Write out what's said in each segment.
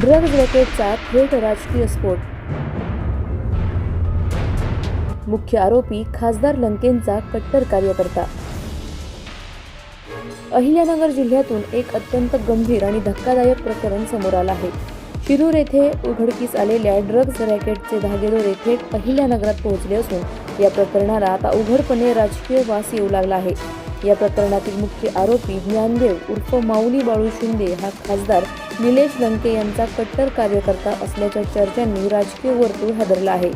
Drugs रॅकेटचा थेट राजकीय स्फोट। मुख्य आरोपी खासदार लंकेंचा कट्टर कार्यकर्ता। अहिल्यानगर जिल्ह्यातून एक अत्यंत गंभीर आणि धक्कादायक प्रकरण समोर आलं आहे। शिरूर येथे उघडकीस आलेल्या ड्रग्ज रॅकेटचे धागेदोरे थेट अहिल्यानगरात पोहोचले असून या प्रकरणाला आता उघडपणे राजकीय वास येऊ लागला आहे। या प्रकरणातील मुख्य आरोपी ज्ञानदेव उर्फ माऊली बाळू शिंदे हा खासदार निलेश लंके यांचा कट्टर कार्यकर्ता असल्याच्या चर्चांनी राजकीय वर्तुळ हादरलं आहे।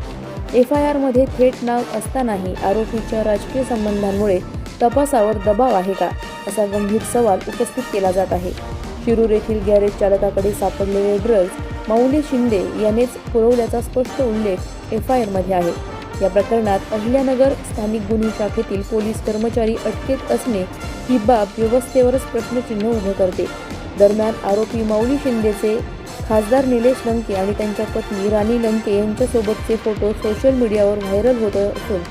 FIR मध्ये थेट नाव असतानाही आरोपीच्या राजकीय संबंधांमुळे तपासावर दबाव आहे का, असा गंभीर सवाल उपस्थित केला जात आहे। शिरूर येथील गॅरेज चालकाकडे सापडलेले ड्रग्ज माऊली शिंदे यानेच पुरवल्याचा स्पष्ट उल्लेख FIR मध्ये आहे। या प्रकरणात अहिल्यानगर स्थानिक गुन्हे शाखेतील पोलीस कर्मचारी अटकेत असणे ही बाब व्यवस्थेवरच प्रश्नचिन्ह उभं करते। दरम्यान आरोपी माऊली शिंदेचे खासदार निलेश लंके आणि त्यांच्या पत्नी राणी लंके यांच्यासोबतचे फोटो सोशल मीडियावर व्हायरल होत असून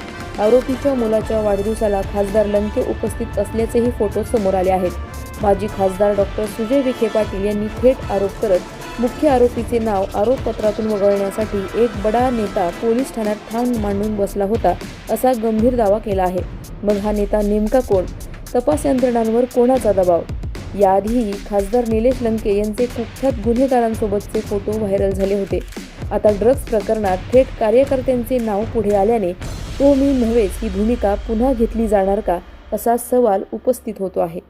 आरोपीच्या मुलाच्या वाढदिवसाला खासदार लंके उपस्थित असल्याचेही फोटो समोर आले आहेत। माजी खासदार डॉक्टर सुजय विखे पाटील यांनी थेट आरोप करत मुख्य आरोपीचे नाव आरोपपत्रातून वगळण्यासाठी एक बडा नेता पोलीस ठाण्यात ठाण मांडून बसला होता, असा गंभीर दावा केला आहे। मग हा नेता नेमका कोण? तपास यंत्रणांवर कोणाचा दबाव? याआधीही खासदार निलेश लंके यांचे कुख्यात गुन्हेगारांसोबतचे फोटो व्हायरल झाले होते। आता ड्रग्ज प्रकरणात थेट कार्यकर्त्यांचे नाव पुढे आल्याने तो मी नव्हेच ही भूमिका पुन्हा घेतली जाणार का, असा सवाल उपस्थित होतो आहे।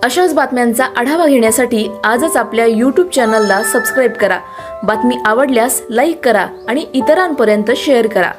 अशाच बातम्यांचा आढावा घेण्यासाठी आजच आपल्या YouTube चॅनलला सबस्क्राईब करा। बातमी आवडल्यास लाईक करा आणि इतरांपर्यंत शेअर करा।